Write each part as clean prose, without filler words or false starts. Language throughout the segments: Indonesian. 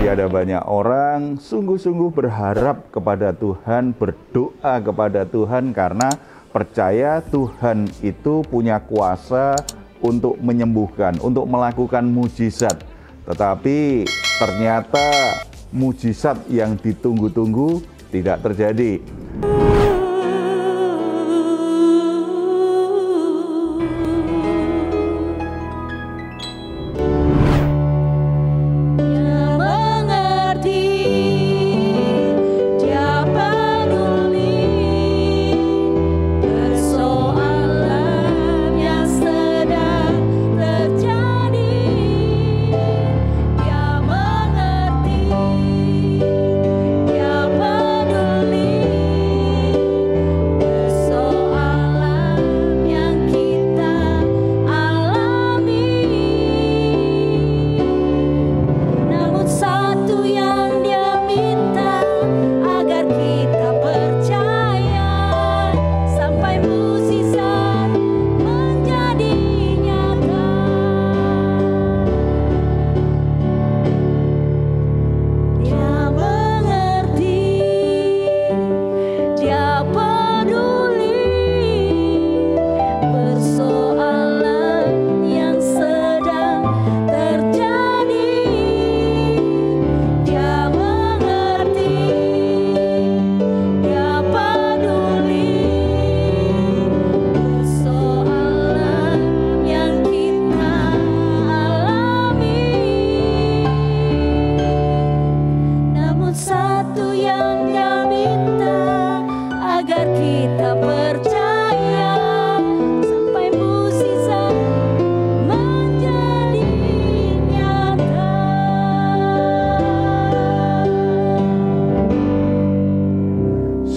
Jadi ada banyak orang sungguh-sungguh berharap kepada Tuhan, berdoa kepada Tuhan karena percaya Tuhan itu punya kuasa untuk menyembuhkan, untuk melakukan mujizat. Tetapi ternyata mujizat yang ditunggu-tunggu tidak terjadi.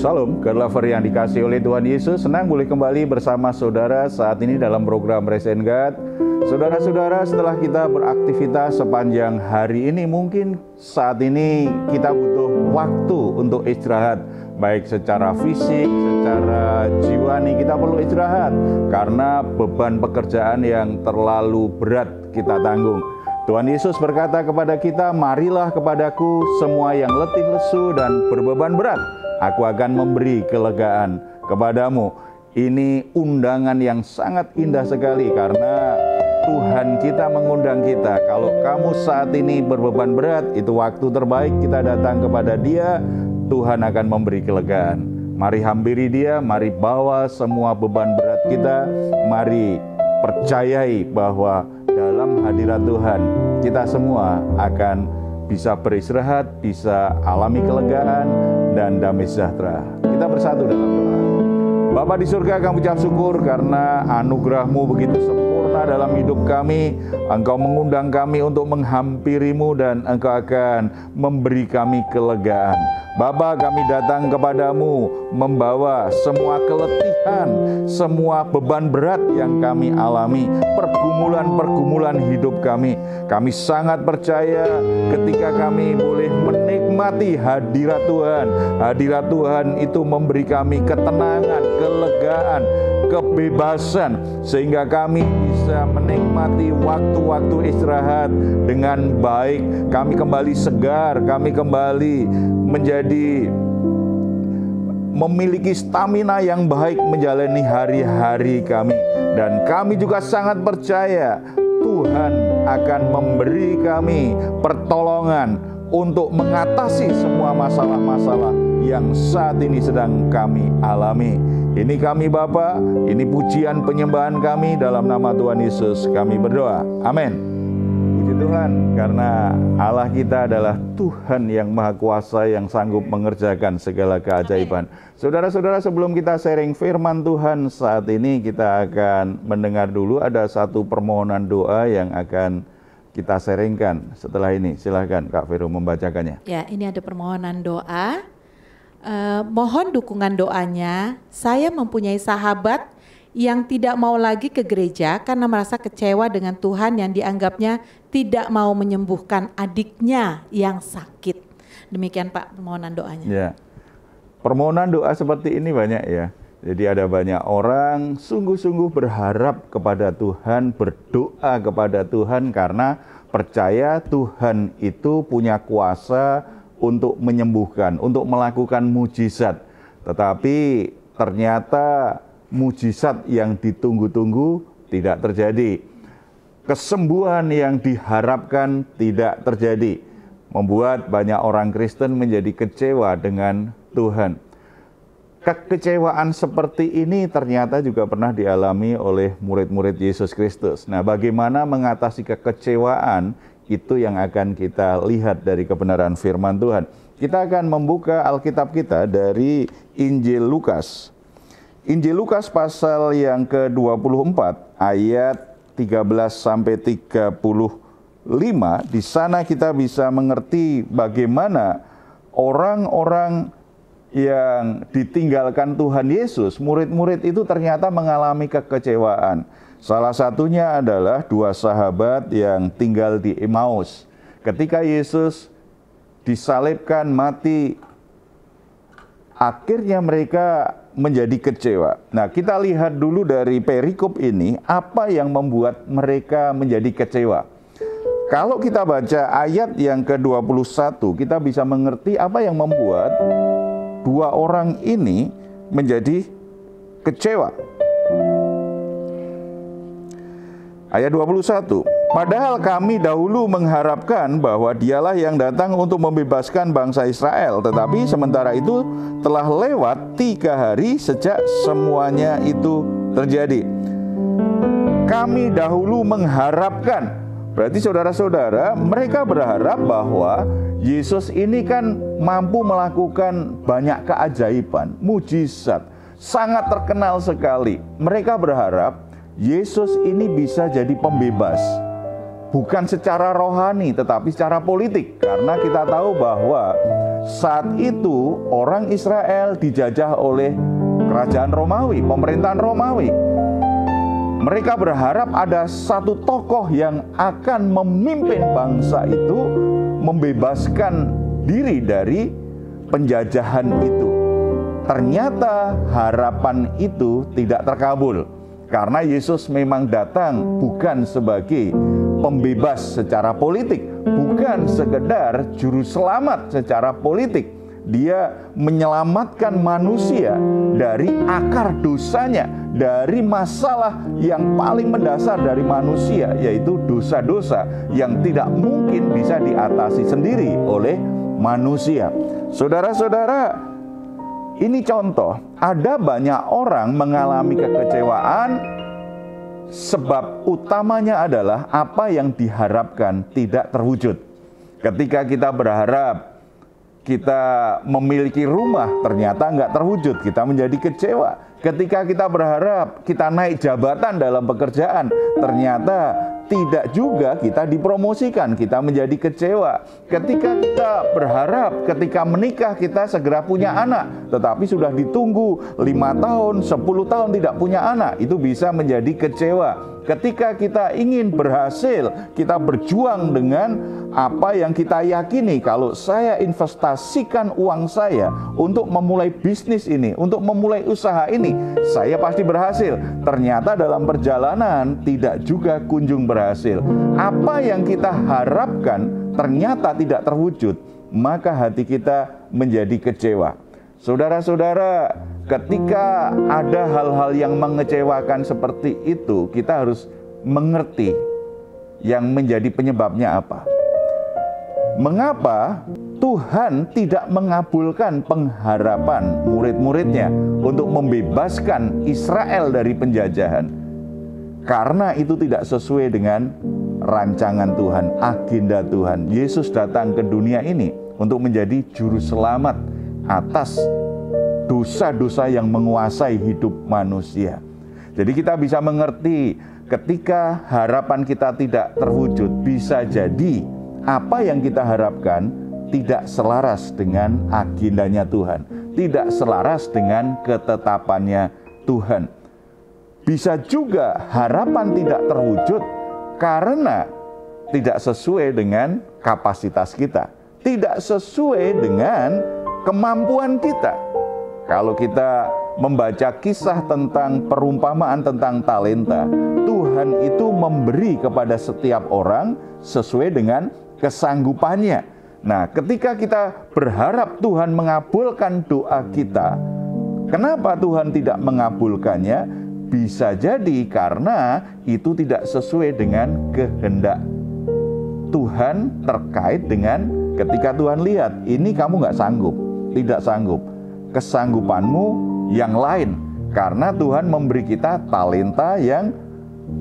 Salam, God lover yang dikasih oleh Tuhan Yesus, senang boleh kembali bersama saudara saat ini dalam program Rest and God. Saudara-saudara, setelah kita beraktivitas sepanjang hari ini, mungkin saat ini kita butuh waktu untuk istirahat. Baik secara fisik, secara jiwani kita perlu istirahat karena beban pekerjaan yang terlalu berat kita tanggung. Tuhan Yesus berkata kepada kita, marilah kepadaku semua yang letih lesu dan berbeban berat. Aku akan memberi kelegaan kepadamu. Ini undangan yang sangat indah sekali karena Tuhan kita mengundang kita. Kalau kamu saat ini berbeban berat, itu waktu terbaik kita datang kepada Dia. Tuhan akan memberi kelegaan. Mari hampiri Dia, mari bawa semua beban berat kita. Mari percayai bahwa dalam hadirat Tuhan kita semua akan bisa beristirahat, bisa alami kelegaan dan damai sejahtera. Kita bersatu dalam doa. Bapa di surga, kami ucap syukur karena anugerah-Mu begitu sempurna dalam hidup kami. Engkau mengundang kami untuk menghampiri-Mu dan Engkau akan memberi kami kelegaan. Bapa, kami datang kepadamu membawa semua keletihan, semua beban berat yang kami alami, pergumulan-pergumulan hidup kami. Kami sangat percaya ketika kami boleh menikmati hadirat Tuhan. Hadirat Tuhan itu memberi kami ketenangan, kelegaan, kebebasan, sehingga kami bisa menikmati waktu-waktu istirahat dengan baik. Kami kembali segar, kami kembali menjadi memiliki stamina yang baik menjalani hari-hari kami. Dan kami juga sangat percaya Tuhan akan memberi kami pertolongan untuk mengatasi semua masalah-masalah yang saat ini sedang kami alami. Ini kami Bapa, ini pujian penyembahan kami dalam nama Tuhan Yesus kami berdoa. Amin. Puji Tuhan, karena Allah kita adalah Tuhan yang Maha Kuasa yang sanggup mengerjakan segala keajaiban. Saudara-saudara, sebelum kita sharing firman Tuhan saat ini, kita akan mendengar dulu ada satu permohonan doa yang akan kita sharingkan setelah ini. Silahkan Kak Vero membacakannya. Ya, ini ada permohonan doa. Mohon dukungan doanya. Saya mempunyai sahabat yang tidak mau lagi ke gereja karena merasa kecewa dengan Tuhan yang dianggapnya tidak mau menyembuhkan adiknya yang sakit. Demikian Pak permohonan doanya. Ya, permohonan doa seperti ini banyak ya. Jadi ada banyak orang sungguh-sungguh berharap kepada Tuhan, berdoa kepada Tuhan karena percaya Tuhan itu punya kuasa untuk menyembuhkan, untuk melakukan mujizat. Tetapi ternyata mujizat yang ditunggu-tunggu tidak terjadi. Kesembuhan yang diharapkan tidak terjadi. Membuat banyak orang Kristen menjadi kecewa dengan Tuhan. Kekecewaan seperti ini ternyata juga pernah dialami oleh murid-murid Yesus Kristus. Nah, bagaimana mengatasi kekecewaan itu yang akan kita lihat dari kebenaran firman Tuhan. Kita akan membuka Alkitab kita dari Injil Lukas. Injil Lukas pasal yang ke-24 ayat 13 sampai 35. Di sana kita bisa mengerti bagaimana orang-orang yang ditinggalkan Tuhan Yesus, murid-murid itu ternyata mengalami kekecewaan. Salah satunya adalah dua sahabat yang tinggal di Emmaus. Ketika Yesus disalibkan, mati, akhirnya mereka menjadi kecewa. Nah, kita lihat dulu dari perikop ini, apa yang membuat mereka menjadi kecewa. Kalau kita baca ayat yang ke-21, kita bisa mengerti apa yang membuat dua orang ini menjadi kecewa. Ayat 21, padahal kami dahulu mengharapkan bahwa dialah yang datang untuk membebaskan bangsa Israel. Tetapi sementara itu telah lewat 3 hari sejak semuanya itu terjadi. Kami dahulu mengharapkan. Berarti saudara-saudara, mereka berharap bahwa Yesus ini kan mampu melakukan banyak keajaiban, mujizat, sangat terkenal sekali. Mereka berharap Yesus ini bisa jadi pembebas. Bukan secara rohani, tetapi secara politik. Karena kita tahu bahwa saat itu orang Israel dijajah oleh kerajaan Romawi, pemerintahan Romawi. Mereka berharap ada satu tokoh yang akan memimpin bangsa itu membebaskan diri dari penjajahan itu. Ternyata harapan itu tidak terkabul. Karena Yesus memang datang bukan sebagai pembebas secara politik, bukan sekedar juru selamat secara politik. Dia menyelamatkan manusia dari akar dosanya, dari masalah yang paling mendasar dari manusia, yaitu dosa-dosa yang tidak mungkin bisa diatasi sendiri oleh manusia. Saudara-saudara, ini contoh, ada banyak orang mengalami kekecewaan, sebab utamanya adalah apa yang diharapkan tidak terwujud. Ketika kita berharap kita memiliki rumah, ternyata nggak terwujud, kita menjadi kecewa. Ketika kita berharap kita naik jabatan dalam pekerjaan, ternyata tidak juga kita dipromosikan, kita menjadi kecewa. Ketika kita berharap ketika menikah kita segera punya anak, tetapi sudah ditunggu 5 tahun, 10 tahun tidak punya anak, itu bisa menjadi kecewa. Ketika kita ingin berhasil, kita berjuang dengan apa yang kita yakini. Kalau saya investasikan uang saya untuk memulai bisnis ini, untuk memulai usaha ini, saya pasti berhasil. Ternyata dalam perjalanan tidak juga kunjung berhasil. Apa yang kita harapkan ternyata tidak terwujud, maka hati kita menjadi kecewa. Saudara-saudara, ketika ada hal-hal yang mengecewakan seperti itu, kita harus mengerti yang menjadi penyebabnya apa. Mengapa Tuhan tidak mengabulkan pengharapan murid-muridnya untuk membebaskan Israel dari penjajahan? Karena itu tidak sesuai dengan rancangan Tuhan, agenda Tuhan. Yesus datang ke dunia ini untuk menjadi juru selamat atas dosa-dosa yang menguasai hidup manusia. Jadi kita bisa mengerti ketika harapan kita tidak terwujud, bisa jadi apa yang kita harapkan tidak selaras dengan agendanya Tuhan, tidak selaras dengan ketetapannya Tuhan. Bisa juga harapan tidak terwujud karena tidak sesuai dengan kapasitas kita, tidak sesuai dengan kemampuan kita. Kalau kita membaca kisah tentang perumpamaan tentang talenta, Tuhan Tuhan itu memberi kepada setiap orang sesuai dengan kesanggupannya. Nah, ketika kita berharap Tuhan mengabulkan doa kita, kenapa Tuhan tidak mengabulkannya? Bisa jadi karena itu tidak sesuai dengan kehendak Tuhan terkait dengan ketika Tuhan lihat, ini kamu nggak sanggup, tidak sanggup. Kesanggupanmu yang lain. Karena Tuhan memberi kita talenta yang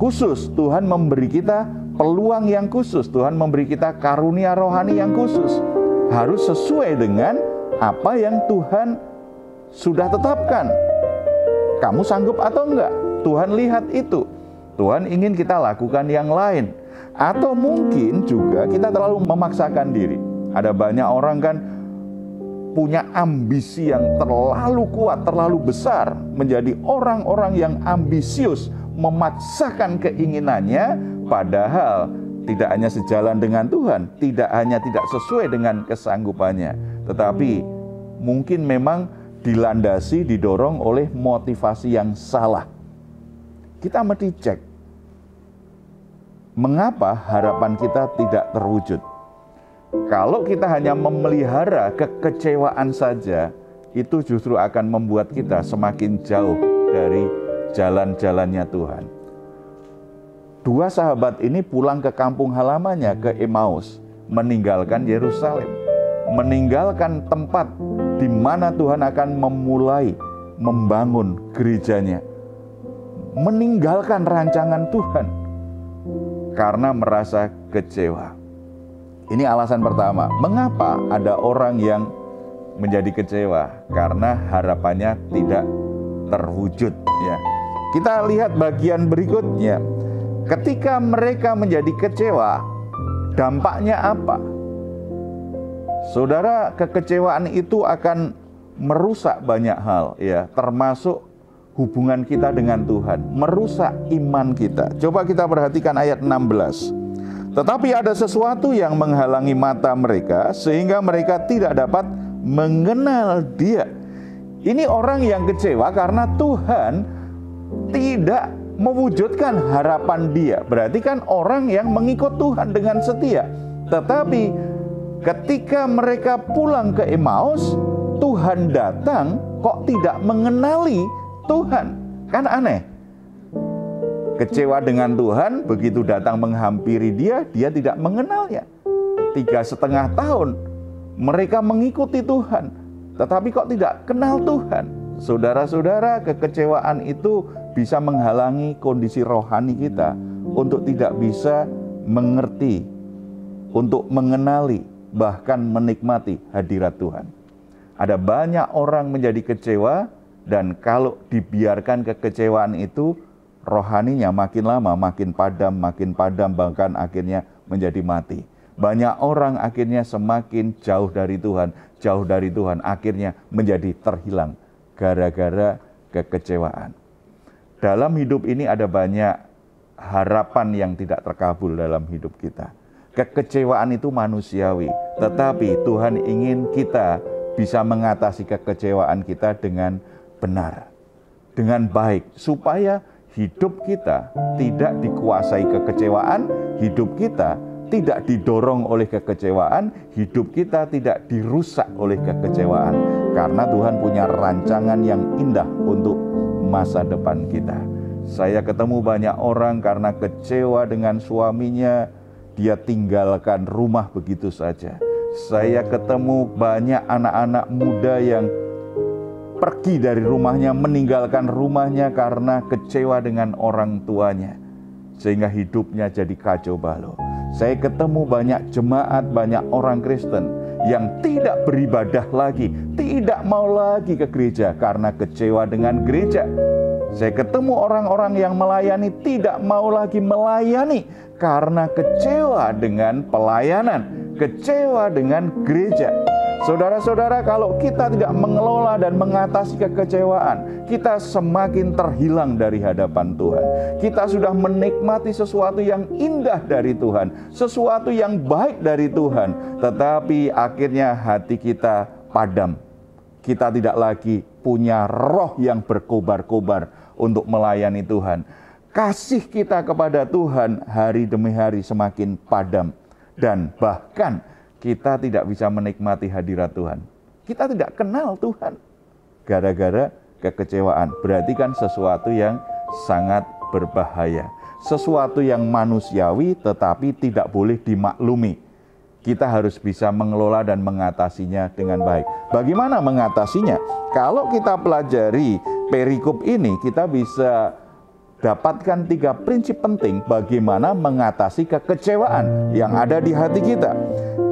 khusus. Tuhan memberi kita peluang yang khusus. Tuhan memberi kita karunia rohani yang khusus. Harus sesuai dengan apa yang Tuhan sudah tetapkan. Kamu sanggup atau enggak? Tuhan lihat itu. Tuhan ingin kita lakukan yang lain. Atau mungkin juga kita terlalu memaksakan diri. Ada banyak orang kan punya ambisi yang terlalu kuat, terlalu besar, menjadi orang-orang yang ambisius, memaksakan keinginannya, padahal tidak hanya sejalan dengan Tuhan, tidak hanya tidak sesuai dengan kesanggupannya, tetapi mungkin memang dilandasi, didorong oleh motivasi yang salah. Kita mesti cek, mengapa harapan kita tidak terwujud? Kalau kita hanya memelihara kekecewaan saja, itu justru akan membuat kita semakin jauh dari jalan-jalannya Tuhan. Dua sahabat ini pulang ke kampung halamannya, ke Emmaus, meninggalkan Yerusalem, meninggalkan tempat di mana Tuhan akan memulai membangun gerejanya, meninggalkan rancangan Tuhan karena merasa kecewa. Ini alasan pertama, mengapa ada orang yang menjadi kecewa? Karena harapannya tidak terwujud. Ya. Kita lihat bagian berikutnya. Ketika mereka menjadi kecewa, dampaknya apa? Saudara, kekecewaan itu akan merusak banyak hal, ya, termasuk hubungan kita dengan Tuhan, merusak iman kita. Coba kita perhatikan ayat 16. Tetapi ada sesuatu yang menghalangi mata mereka sehingga mereka tidak dapat mengenal Dia. Ini orang yang kecewa karena Tuhan tidak mewujudkan harapan dia. Berarti kan orang yang mengikut Tuhan dengan setia. Tetapi ketika mereka pulang ke Emmaus, Tuhan datang kok tidak mengenali Tuhan. Kan aneh. Kecewa dengan Tuhan, begitu datang menghampiri dia, dia tidak mengenalnya. 3,5 tahun mereka mengikuti Tuhan, tetapi kok tidak kenal Tuhan. Saudara-saudara, kekecewaan itu bisa menghalangi kondisi rohani kita untuk tidak bisa mengerti, untuk mengenali, bahkan menikmati hadirat Tuhan. Ada banyak orang menjadi kecewa, dan kalau dibiarkan kekecewaan itu, rohaninya makin lama makin padam, bahkan akhirnya menjadi mati. Banyak orang akhirnya semakin jauh dari Tuhan, akhirnya menjadi terhilang gara-gara kekecewaan. Dalam hidup ini ada banyak harapan yang tidak terkabul dalam hidup kita. Kekecewaan itu manusiawi, tetapi Tuhan ingin kita bisa mengatasi kekecewaan kita dengan benar, dengan baik, supaya hidup kita tidak dikuasai kekecewaan, hidup kita tidak didorong oleh kekecewaan, hidup kita tidak dirusak oleh kekecewaan. Karena Tuhan punya rancangan yang indah untuk masa depan kita. Saya ketemu banyak orang karena kecewa dengan suaminya, dia tinggalkan rumah begitu saja. Saya ketemu banyak anak-anak muda yang pergi dari rumahnya, meninggalkan rumahnya karena kecewa dengan orang tuanya, sehingga hidupnya jadi kacau balau. Saya ketemu banyak jemaat, banyak orang Kristen yang tidak beribadah lagi, tidak mau lagi ke gereja karena kecewa dengan gereja. Saya ketemu orang-orang yang melayani tidak mau lagi melayani karena kecewa dengan pelayanan, kecewa dengan gereja. Saudara-saudara, kalau kita tidak mengelola dan mengatasi kekecewaan, kita semakin terhilang dari hadapan Tuhan. Kita sudah menikmati sesuatu yang indah dari Tuhan, sesuatu yang baik dari Tuhan, tetapi akhirnya hati kita padam. Kita tidak lagi punya roh yang berkobar-kobar untuk melayani Tuhan. kasih kita kepada Tuhan hari demi hari semakin padam. Dan bahkan kita tidak bisa menikmati hadirat Tuhan. Kita tidak kenal Tuhan gara-gara kekecewaan. Berarti kan sesuatu yang sangat berbahaya. Sesuatu yang manusiawi tetapi tidak boleh dimaklumi. Kita harus bisa mengelola dan mengatasinya dengan baik. Bagaimana mengatasinya? Kalau kita pelajari perikop ini, kita bisa dapatkan 3 prinsip penting bagaimana mengatasi kekecewaan yang ada di hati kita.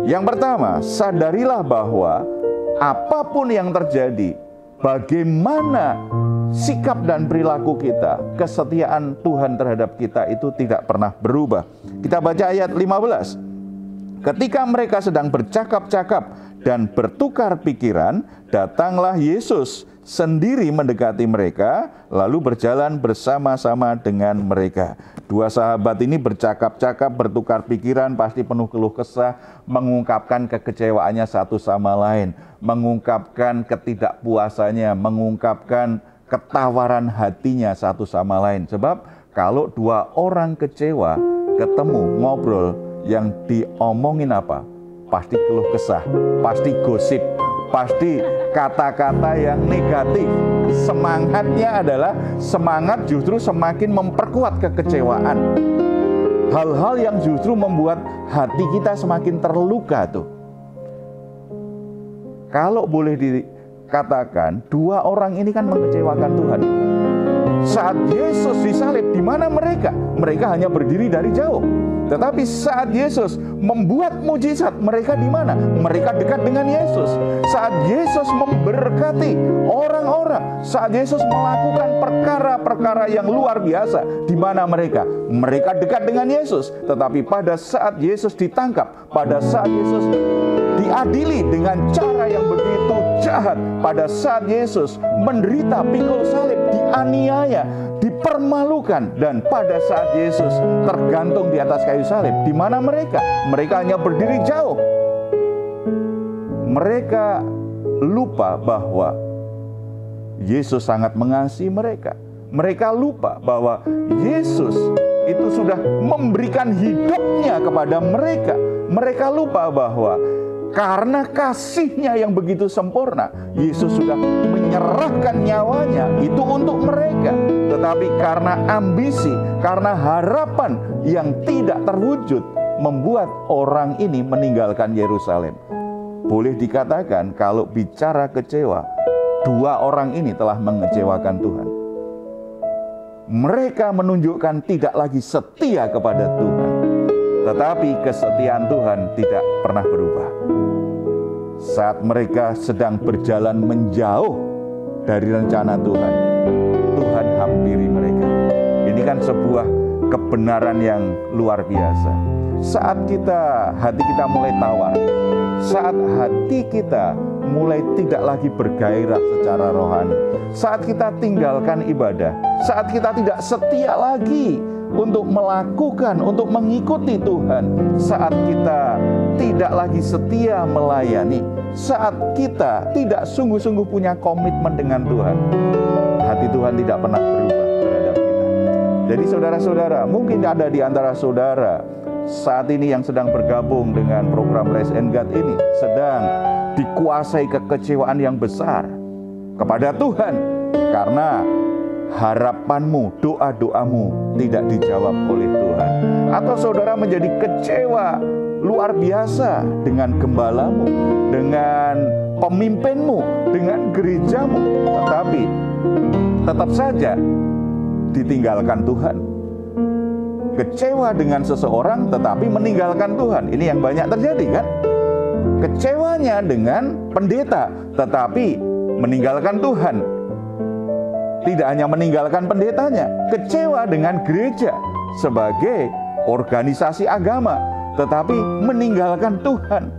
Yang pertama, sadarilah bahwa apapun yang terjadi, bagaimana sikap dan perilaku kita, kesetiaan Tuhan terhadap kita itu tidak pernah berubah. Kita baca ayat 15. Ketika mereka sedang bercakap-cakap dan bertukar pikiran, datanglah Yesus sendiri mendekati mereka, lalu berjalan bersama-sama dengan mereka. 2 sahabat ini bercakap-cakap, bertukar pikiran, pasti penuh keluh kesah, mengungkapkan kekecewaannya satu sama lain, mengungkapkan ketidakpuasannya, mengungkapkan ketawaran hatinya satu sama lain. Sebab kalau 2 orang kecewa, ketemu, ngobrol, yang diomongin apa? Pasti keluh kesah, pasti gosip, pasti kata-kata yang negatif. Semangatnya adalah semangat justru semakin memperkuat kekecewaan. Hal-hal yang justru membuat hati kita semakin terluka tuh. Kalau boleh dikatakan, 2 orang ini kan mengecewakan Tuhan. Saat Yesus disalib, di mana mereka? Mereka hanya berdiri dari jauh. Tetapi saat Yesus membuat mujizat, mereka di mana? Mereka dekat dengan Yesus. Saat Yesus memberkati orang-orang, saat Yesus melakukan perkara-perkara yang luar biasa, di mana mereka? Mereka dekat dengan Yesus. Tetapi pada saat Yesus ditangkap, pada saat Yesus diadili dengan cara yang begitu jahat, pada saat Yesus menderita pikul salib, dianiaya, dipermalukan, dan pada saat Yesus tergantung di atas kayu salib, di mana mereka? Mereka hanya berdiri jauh. Mereka lupa bahwa Yesus sangat mengasihi mereka. Mereka lupa bahwa Yesus itu sudah memberikan hidupnya kepada mereka. Mereka lupa bahwa karena kasihnya yang begitu sempurna, Yesus sudah menyerahkan nyawanya itu untuk mereka. Tetapi karena ambisi, karena harapan yang tidak terwujud, membuat orang ini meninggalkan Yerusalem. Boleh dikatakan kalau bicara kecewa, 2 orang ini telah mengecewakan Tuhan. Mereka menunjukkan tidak lagi setia kepada Tuhan. Tetapi kesetiaan Tuhan tidak pernah berubah. Saat mereka sedang berjalan menjauh dari rencana Tuhan, Tuhan hampiri mereka. Ini kan sebuah kebenaran yang luar biasa. Saat hati kita mulai tawar, saat hati kita mulai tidak lagi bergairah secara rohani, saat kita tinggalkan ibadah, saat kita tidak setia lagi untuk melakukan, untuk mengikuti Tuhan, saat kita tidak lagi setia melayani, saat kita tidak sungguh-sungguh punya komitmen dengan Tuhan, hati Tuhan tidak pernah berubah terhadap kita. Jadi saudara-saudara, mungkin ada di antara saudara saat ini yang sedang bergabung dengan program Raise and Guide ini, sedang dikuasai kekecewaan yang besar kepada Tuhan, karena harapanmu, doa-doamu tidak dijawab oleh Tuhan. Atau saudara menjadi kecewa luar biasa dengan gembalamu, dengan pemimpinmu, dengan gerejamu, tetapi tetap saja ditinggalkan Tuhan. Kecewa dengan seseorang tetapi meninggalkan Tuhan. Ini yang banyak terjadi kan? Kecewanya dengan pendeta tetapi meninggalkan Tuhan. Tidak hanya meninggalkan pendetanya, kecewa dengan gereja sebagai organisasi agama, tetapi meninggalkan Tuhan.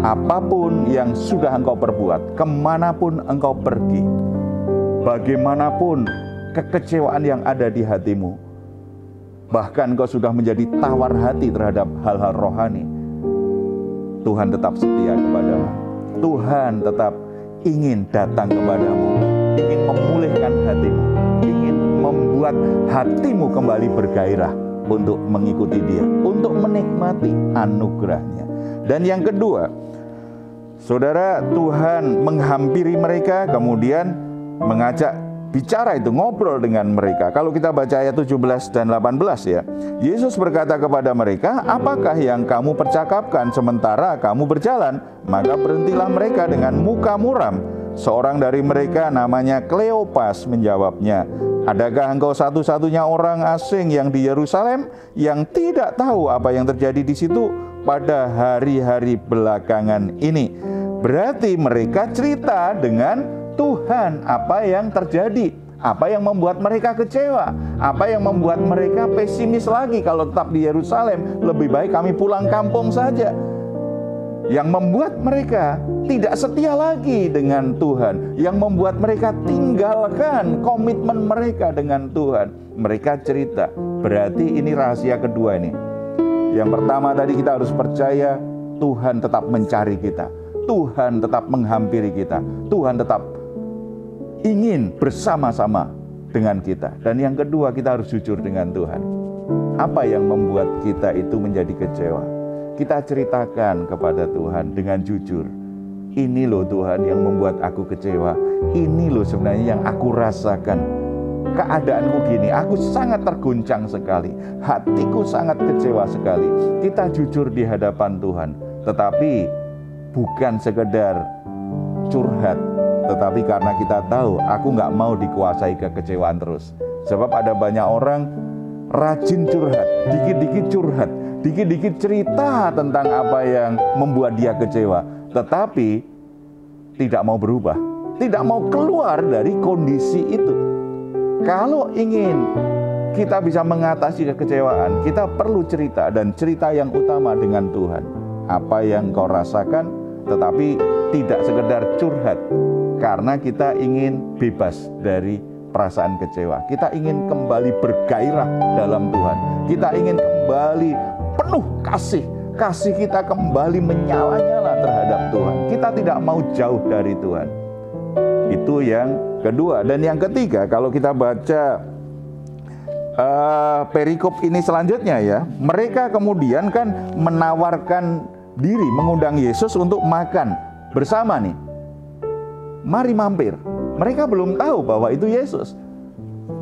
Apapun yang sudah engkau perbuat, kemanapun engkau pergi, bagaimanapun kekecewaan yang ada di hatimu, bahkan engkau sudah menjadi tawar hati terhadap hal-hal rohani, Tuhan tetap setia kepadamu. Tuhan tetap ingin datang kepadamu, ingin memulihkan hatimu, ingin membuat hatimu kembali bergairah untuk mengikuti Dia, untuk menikmati anugerahnya. Dan yang kedua, saudara, Tuhan menghampiri mereka, kemudian mengajak bicara itu, ngobrol dengan mereka. Kalau kita baca ayat 17 dan 18 ya, Yesus berkata kepada mereka, apakah yang kamu percakapkan sementara kamu berjalan? Maka berhentilah mereka dengan muka muram. Seorang dari mereka namanya Kleopas menjawabnya, adakah engkau satu-satunya orang asing yang di Yerusalem yang tidak tahu apa yang terjadi di situ pada hari-hari belakangan ini? Berarti mereka cerita dengan Tuhan apa yang terjadi, apa yang membuat mereka kecewa, apa yang membuat mereka pesimis lagi kalau tetap di Yerusalem, lebih baik kami pulang kampung saja. Yang membuat mereka tidak setia lagi dengan Tuhan, yang membuat mereka tinggalkan komitmen mereka dengan Tuhan. Mereka cerita. Berarti ini rahasia kedua ini. Yang pertama tadi, kita harus percaya Tuhan tetap mencari kita, Tuhan tetap menghampiri kita, Tuhan tetap ingin bersama-sama dengan kita. Dan yang kedua, kita harus jujur dengan Tuhan. Apa yang membuat kita itu menjadi kecewa? Kita ceritakan kepada Tuhan dengan jujur. Ini loh Tuhan yang membuat aku kecewa. Ini loh sebenarnya yang aku rasakan. Keadaanku gini, aku sangat terguncang sekali. Hatiku sangat kecewa sekali. Kita jujur di hadapan Tuhan. Tetapi bukan sekedar curhat, tetapi karena kita tahu aku nggak mau dikuasai kekecewaan terus. Sebab ada banyak orang rajin curhat, dikit-dikit curhat, dikit-dikit cerita tentang apa yang membuat dia kecewa, tetapi tidak mau berubah, tidak mau keluar dari kondisi itu. Kalau ingin kita bisa mengatasi kekecewaan, kita perlu cerita, dan cerita yang utama dengan Tuhan. Apa yang kau rasakan, tetapi tidak sekedar curhat, karena kita ingin bebas dari perasaan kecewa. Kita ingin kembali bergairah dalam Tuhan. Kita ingin kembali penuh kasih. Kasih kita kembali menyala-nyala terhadap Tuhan. Kita tidak mau jauh dari Tuhan. Itu yang kedua. Dan yang ketiga, kalau kita baca perikop ini selanjutnya ya, mereka kemudian kan menawarkan diri, mengundang Yesus untuk makan bersama nih. Mari mampir. Mereka belum tahu bahwa itu Yesus.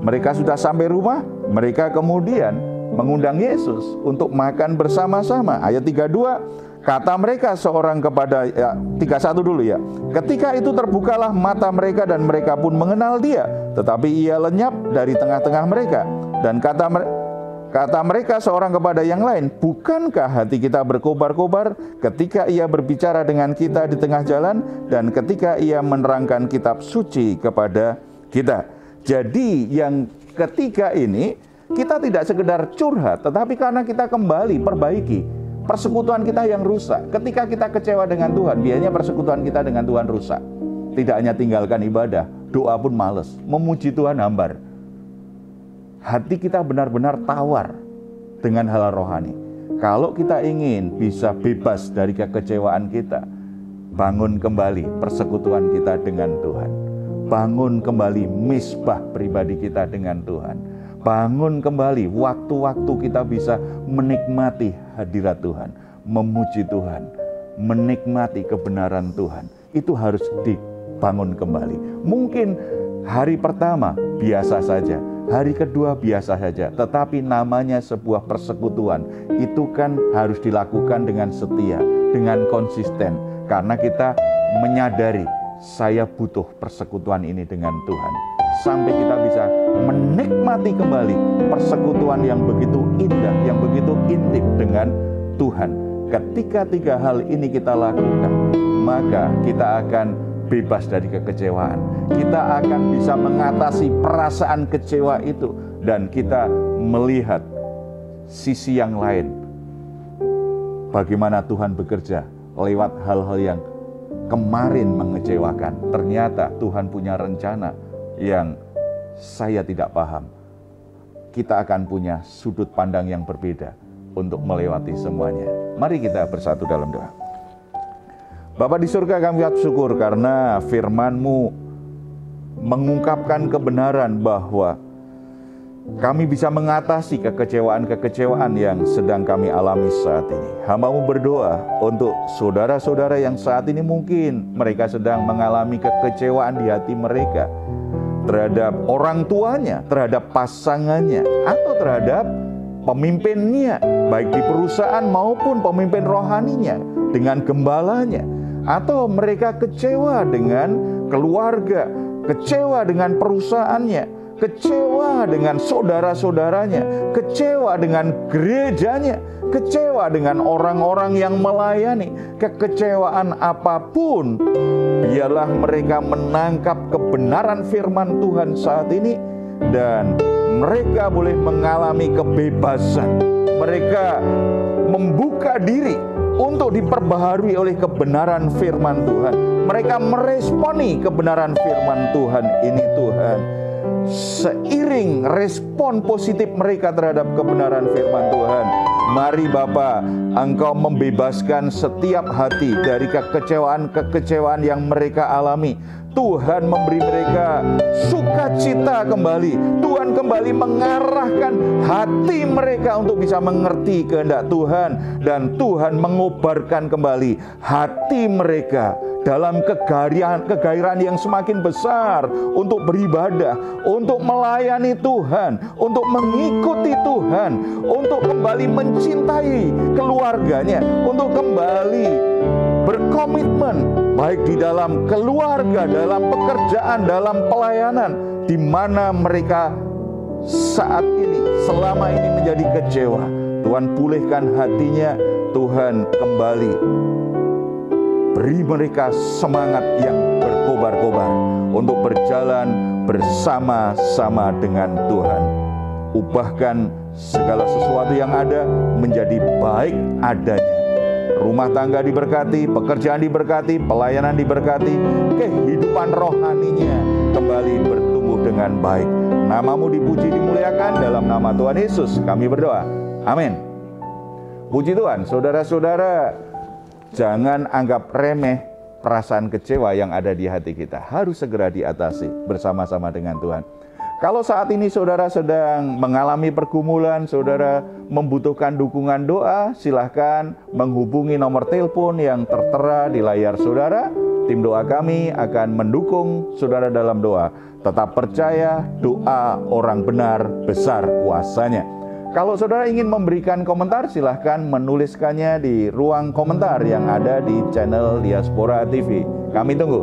Mereka sudah sampai rumah, mereka kemudian mengundang Yesus untuk makan bersama-sama. Ayat 32, kata mereka seorang kepada, 31 dulu ya. Ketika itu terbukalah mata mereka dan mereka pun mengenal dia. Tetapi ia lenyap dari tengah-tengah mereka. Dan kata mereka seorang kepada yang lain, bukankah hati kita berkobar-kobar ketika ia berbicara dengan kita di tengah jalan dan ketika ia menerangkan kitab suci kepada kita? Jadi yang ketiga ini, kita tidak sekedar curhat, tetapi karena kita kembali perbaiki persekutuan kita yang rusak. Ketika kita kecewa dengan Tuhan, biasanya persekutuan kita dengan Tuhan rusak. Tidak hanya tinggalkan ibadah, doa pun males, memuji Tuhan hambar. Hati kita benar-benar tawar dengan hal rohani. Kalau kita ingin bisa bebas dari kekecewaan kita, bangun kembali persekutuan kita dengan Tuhan. Bangun kembali misbah pribadi kita dengan Tuhan. Bangun kembali waktu-waktu kita bisa menikmati hadirat Tuhan, memuji Tuhan, menikmati kebenaran Tuhan. Itu harus dibangun kembali. Mungkin hari pertama biasa saja, hari kedua biasa saja, tetapi namanya sebuah persekutuan. Itu kan harus dilakukan dengan setia, dengan konsisten. Karena kita menyadari, saya butuh persekutuan ini dengan Tuhan. Sampai kita bisa menikmati kembali persekutuan yang begitu indah, yang begitu intim dengan Tuhan. Ketika tiga hal ini kita lakukan, maka kita akan bebas dari kekecewaan. Kita akan bisa mengatasi perasaan kecewa itu, dan kita melihat sisi yang lain. Bagaimana Tuhan bekerja lewat hal-hal yang kemarin mengecewakan. Ternyata Tuhan punya rencana yang saya tidak paham. Kita akan punya sudut pandang yang berbeda untuk melewati semuanya. Mari kita bersatu dalam doa. Bapa di surga, kami bersyukur karena firman-Mu mengungkapkan kebenaran bahwa kami bisa mengatasi kekecewaan-kekecewaan yang sedang kami alami saat ini. Hamba-Mu berdoa untuk saudara-saudara yang saat ini mungkin mereka sedang mengalami kekecewaan di hati mereka terhadap orang tuanya, terhadap pasangannya, atau terhadap pemimpinnya, baik di perusahaan maupun pemimpin rohaninya, dengan gembalanya, atau mereka kecewa dengan keluarga, kecewa dengan perusahaannya, kecewa dengan saudara-saudaranya, kecewa dengan gerejanya, kecewa dengan orang-orang yang melayani. Kekecewaan apapun, biarlah mereka menangkap kebenaran firman Tuhan saat ini, dan mereka boleh mengalami kebebasan. Mereka membuka diri untuk diperbaharui oleh kebenaran firman Tuhan. Mereka meresponi kebenaran firman Tuhan ini, Tuhan. Seiring respon positif mereka terhadap kebenaran firman Tuhan, mari Bapa, Engkau membebaskan setiap hati dari kekecewaan-kekecewaan yang mereka alami. Tuhan memberi mereka sukacita kembali. Tuhan kembali mengarahkan hati mereka untuk bisa mengerti kehendak Tuhan, dan Tuhan mengobarkan kembali hati mereka dalam kegairahan yang semakin besar untuk beribadah, untuk melayani Tuhan, untuk mengikuti Tuhan, untuk kembali mencintai keluarganya, untuk kembali berkomitmen baik di dalam keluarga, dalam pekerjaan, dalam pelayanan, di mana mereka saat ini, selama ini menjadi kecewa. Tuhan pulihkan hatinya, Tuhan kembali beri mereka semangat yang berkobar-kobar untuk berjalan bersama-sama dengan Tuhan. Ubahkan segala sesuatu yang ada menjadi baik adanya. Rumah tangga diberkati, pekerjaan diberkati, pelayanan diberkati, kehidupan rohaninya kembali bertumbuh dengan baik. Nama-Mu dipuji, dimuliakan, dalam nama Tuhan Yesus kami berdoa. Amin. Puji Tuhan. Saudara-saudara, jangan anggap remeh perasaan kecewa yang ada di hati kita. Harus segera diatasi bersama-sama dengan Tuhan. Kalau saat ini saudara sedang mengalami pergumulan, saudara membutuhkan dukungan doa, silahkan menghubungi nomor telepon yang tertera di layar saudara. Tim doa kami akan mendukung saudara dalam doa. Tetap percaya, doa orang benar besar kuasanya. Kalau saudara ingin memberikan komentar, silahkan menuliskannya di ruang komentar yang ada di channel Diaspora TV. Kami tunggu.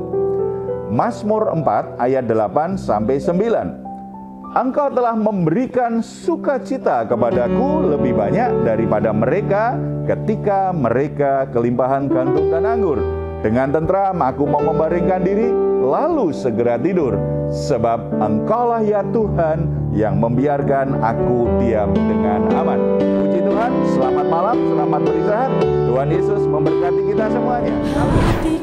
Mazmur 4 ayat 8-9. Engkau telah memberikan sukacita kepadaku lebih banyak daripada mereka ketika mereka kelimpahan gandum dan anggur. Dengan tentram aku mau membaringkan diri, lalu segera tidur. Sebab Engkaulah ya Tuhan yang membiarkan aku diam dengan aman. Puji Tuhan, selamat malam, selamat beristirahat. Tuhan Yesus memberkati kita semuanya. Amin.